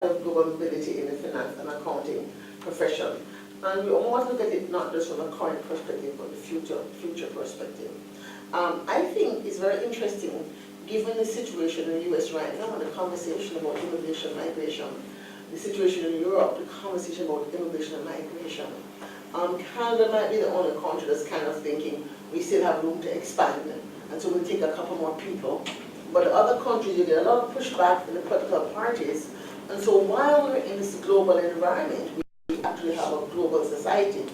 of global mobility in the finance and accounting profession. And we want to look at it not just from a current perspective, but the future perspective. I think it's very interesting, given the situation in the US right now, and the conversation about immigration and migration, the situation in Europe, the conversation about immigration and migration. Canada might be the only country that's kind of thinking we still have room to expand, and so we'll take a couple more people. But other countries, you get a lot of pushback from the political parties. And so while we're in this global environment, we actually have a global society.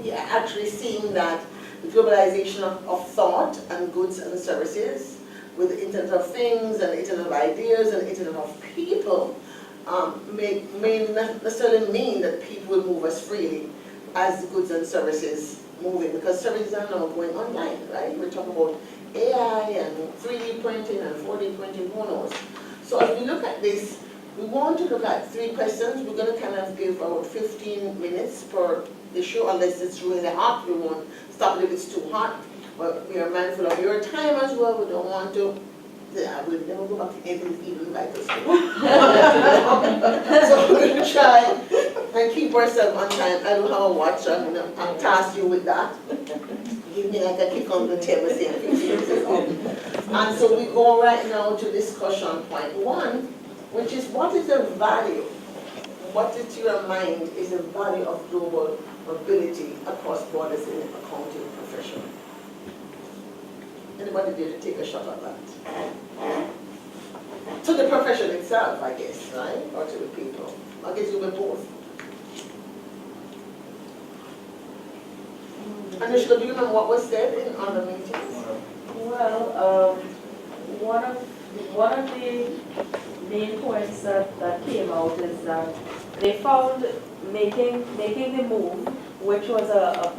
We are actually seeing that the globalization of thought and goods and services, with the Internet of Things and the Internet of Ideas and the Internet of People, may not necessarily mean that people will move as freely as the goods and services moving, because services are now going online, right? We're talking about AI and 3D printing and 4D printing, who knows? So as we look at this, we want to look at 3 questions. We're going to kind of give about 15 minutes per issue, unless it's really hot. We won't stop it if it's too hot. But we are mindful of your time as well. We don't want to, we'll never go back to anything even like this. So we're going to try and keep ourselves on time. I don't have a watch, I'm going to task you with that. Give me like a kick on the table saying 15 minutes. And so we go right now to discussion point 1, which is what is the value, what to your mind is the value of global mobility across borders in the accounting profession? Anybody dare to take a shot at that? To the profession itself, I guess, right? Or to the people? I guess you will both. Anushka, do you remember what was said in other meetings? Well, one of the main points that came out is that they found making the move, which was a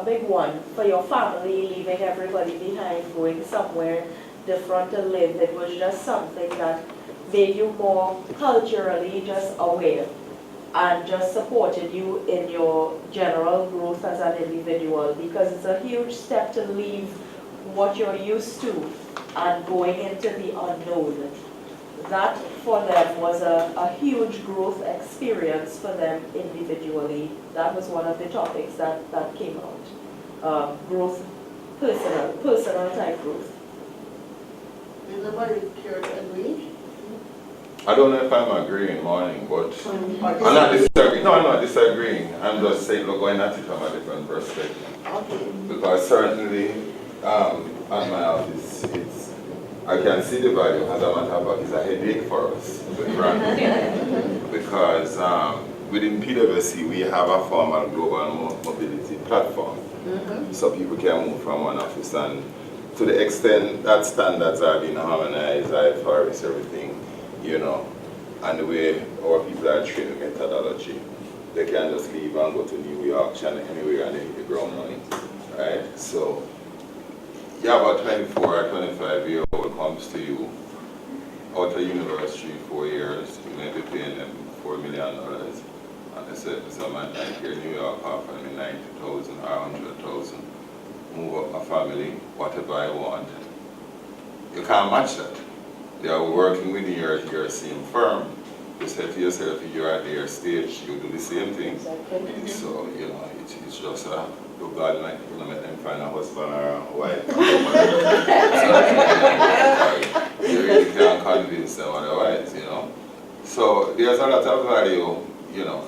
big one for your family, leaving everybody behind, going somewhere different to live. It was just something that made you more culturally just aware and just supported you in your general growth as an individual, because it's a huge step to leave what you're used to and going into the unknown. That for them was a huge growth experience for them individually. That was one of the topics that came out. Growth, personal type growth. Did nobody care to agree? I don't know if I'm agreeing, morning, but I'm not disagreeing. No, I'm not disagreeing. I'm just saying, look, going at it from a different perspective. Okay. Because certainly, at my office, I can see the value. As a matter of fact, it's a headache for us with branding. Because within PwC, we have a formal global mobility platform. So people can move from one office, and to the extent that standards are being harmonized, IFRS, everything, you know, and the way our people are trained methodology, they can just leave and go to New York, China, anywhere, and they hit the ground running, right? So, yeah, about 24 or 25 years old comes to you out of university 4 years, you may be paying them $4 million, and they say, so man, like here in New York, offering me 90,000 or 100,000, move up my family, whatever I want. You can't match that. They are working with your same firm. You say to yourself, if you're at their stage, you do the same thing. Exactly. So, you know, it's just a, God might, you know, make them find a husband or a wife. You really can't convince them otherwise, you know. So there's a lot of value, you know,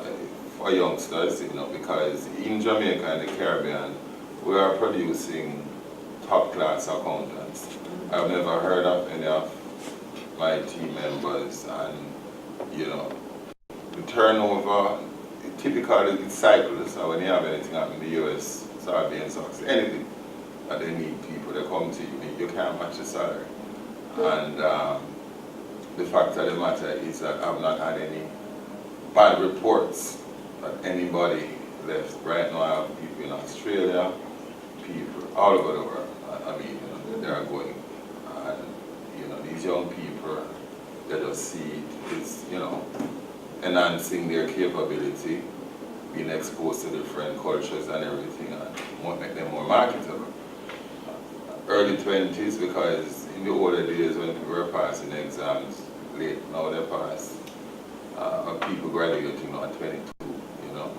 for youngsters, you know, because in Jamaica and the Caribbean, we are producing top-class accountants. I've never heard of any of my team members, and you know, the turnover, typically it cycles. So when you have anything happen in the US, Sarbanes-Oxley, anything that they need people, they come to you, you can't match the salary. And the fact of the matter is that I've not had any bad reports that anybody left. Right now I have people in Australia, people all over the world. I mean, you know, they are going. And, you know, these young people, they just see it's, you know, enhancing their capability, being exposed to different cultures and everything, and make them more marketable. Early 20s, because in the older days when people were passing exams late, now they pass people graduating now at 22, you know.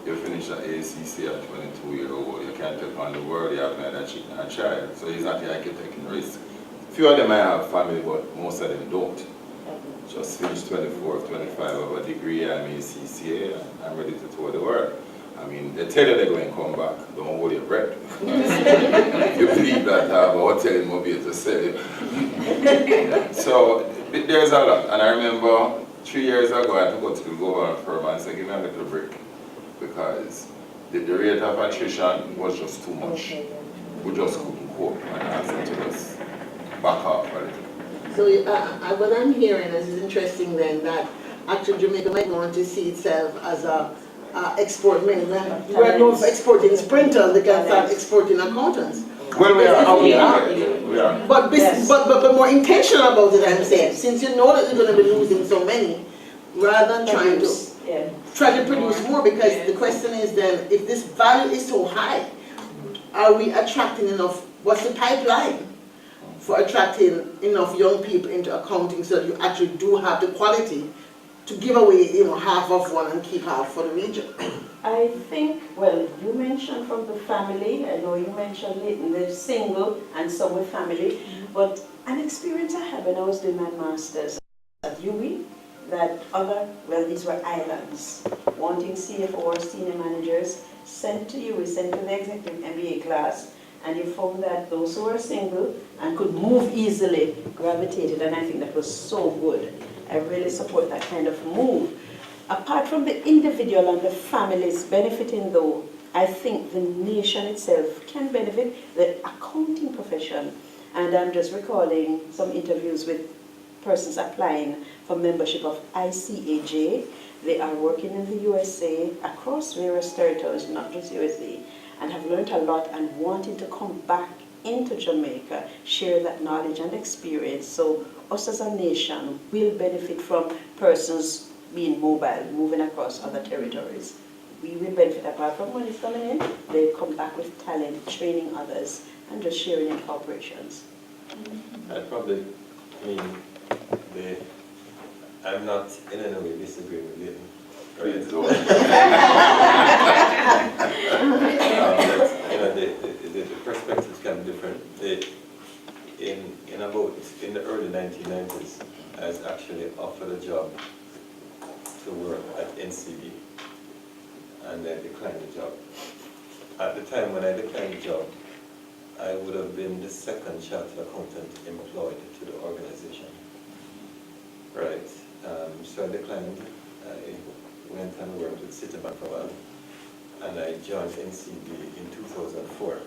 You finish at ACCA at 22-year-old, you can't take on the world, you haven't had a chicken and a child, so he's not like taking risk. Few of them might have family, but most of them don't. Just finished 24, 25 of a degree, I'm ACCA, and I'm ready to tour the world. I mean, they tell you they're going to come back, don't hold your breath. If you believe that, I have a hotel in Mobile to sell it. So, there's a lot. And I remember 3 years ago, I had to go to the government firm and say, give me a little break. Because the rate of attrition was just too much. We just couldn't cope, and I asked them to just back off a little. So what I'm hearing is interesting then that actually Jamaica might want to see itself as a export mainland. We're known for exporting sprinters, they can start exporting accountants. Well, we are. But more intentional about it, I'm saying. Since you know that you're going to be losing so many, rather than trying to produce more, because the question is then, if this value is so high, are we attracting enough? What's the pipeline for attracting enough young people into accounting so that you actually do have the quality to give away, half of one and keep half for the region? I think, well, you mentioned from the family, I know you mentioned it, the single and some with family, but an experience I had when I was doing my master's at UWI, that these were islands, wanting CFO or senior managers, sent to UWI, sent to the executive MBA class, and you found that those who were single and could move easily gravitated, and I think that was so good. I really support that kind of move. Apart from the individual and the families benefiting though, I think the nation itself can benefit, the accounting profession. And I'm just recalling some interviews with persons applying for membership of ICAJ. They are working in the USA across various territories, not just USA, and have learned a lot and wanting to come back into Jamaica, share that knowledge and experience. So us as a nation will benefit from persons being mobile, moving across other territories. We will benefit apart from money coming in, they come back with talent, training others, and just sharing in corporations. I'm not in any way disagreeing with you. Right? The perspectives can be different. In the early 1990s, I was actually offered a job to work at NCB, and I declined the job. At the time when I declined the job, I would have been the second chartered accountant employed to the organization. Right. So I declined. I went and worked with Citibank for a while, and I joined NCB in 2004.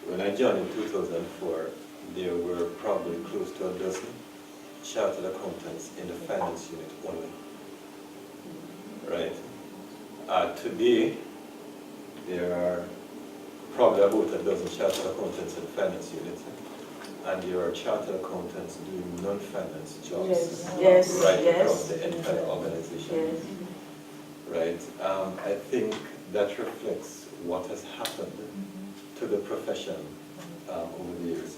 When I joined in 2004, there were probably close to a dozen chartered accountants in the finance unit only. Right. Today, there are probably about a dozen chartered accountants in the finance unit, and there are chartered accountants doing non-finance jobs across the entire organization. Yes. Right. I think that reflects what has happened to the profession over the years.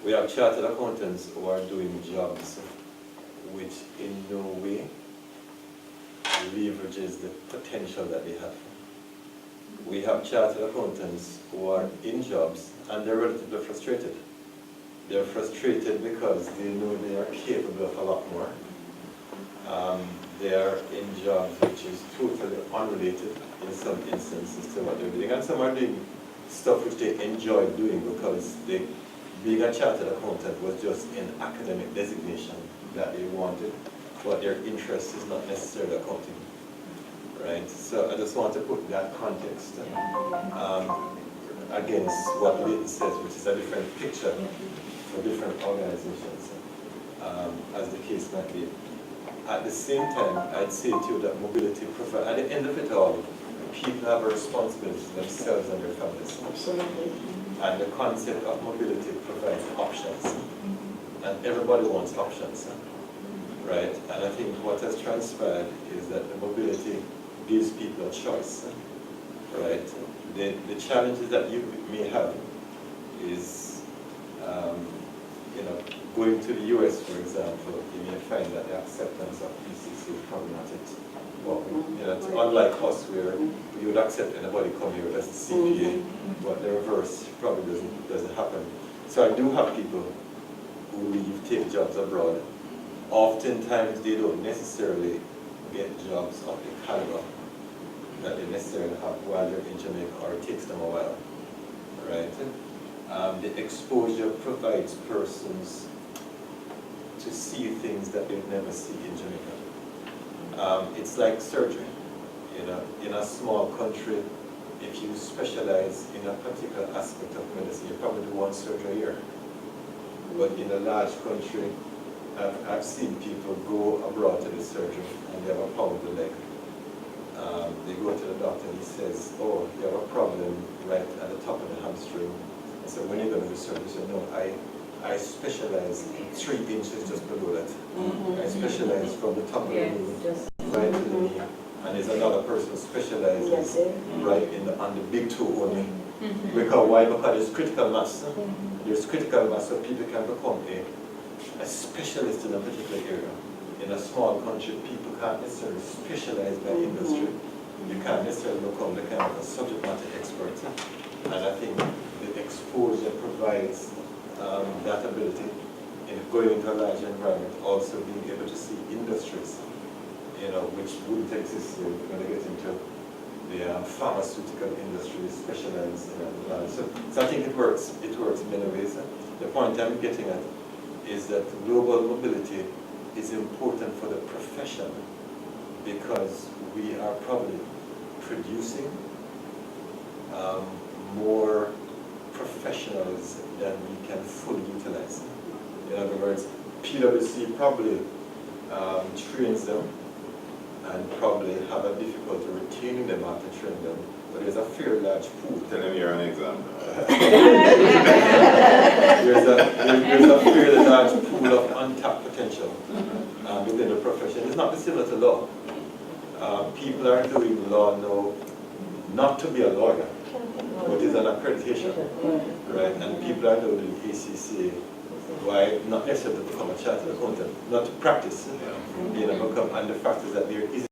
We have chartered accountants who are doing jobs which in no way leverages the potential that they have. We have chartered accountants who are in jobs and they're relatively frustrated. They're frustrated because they know they are capable of a lot more. They are in jobs which is totally unrelated in some instances to what they're doing. And some are doing stuff which they enjoy doing because being a chartered accountant was just an academic designation that they wanted, but their interest is not necessarily accounting. Right? So I just want to put that context against what Leighton says, which is a different picture for different organizations, as the case might be. At the same time, I'd say to you that mobility provides, at the end of it all, people have a responsibility to themselves and their families. Absolutely. And the concept of mobility provides options. And everybody wants options. Right? And I think what has transpired is that the mobility gives people a choice. Right? The challenges that you may have is, going to the US, for example, you may find that the acceptance of PCC problematic. But, you know, it's unlike us where you would accept anybody come here as a CPA, but the reverse probably doesn't happen. So I do have people who leave, take jobs abroad. Oftentimes they don't necessarily get jobs of the caliber that they necessarily have while they're in Jamaica, or it takes them a while, right? The exposure provides persons to see things that they've never seen in Jamaica. It's like surgery. You know, in a small country, if you specialize in a particular aspect of medicine, you probably do one surgery a year. But in a large country, I've seen people go abroad to the surgeon and they have a problem with the leg. They go to the doctor and he says, oh, you have a problem right at the top of the hamstring. I said, when are you going to do surgery? He said, no, I specialize in 3 inches just below that. I specialize from the top of the knee right to the knee. And there's another person who specializes right on the big toe only. Because why? Because there's critical mass. There's critical mass, so people can become a specialist in a particular area. In a small country, people can't necessarily specialize by industry. You can't necessarily become the kind of a subject matter expert. And I think the exposure provides that ability in going into a large environment, also being able to see industries, you know, which wouldn't exist here. We're going to get into the pharmaceutical industry, specialized in that. So I think it works. It works in many ways. The point I'm getting at is that global mobility is important for the profession because we are probably producing more professionals than we can fully utilize. In other words, PwC probably trains them and probably have a difficulty retaining them after training them, but there's a fairly large pool. Tell them you're an example. There's a fairly large pool of untapped potential within the profession. It's not dissimilar to law. People are doing law now not to be a lawyer, but it's an accreditation, right? And people are now doing ACCA. Why? Not necessarily to become a chartered accountant, not to practice, you know, become, and the fact is that there is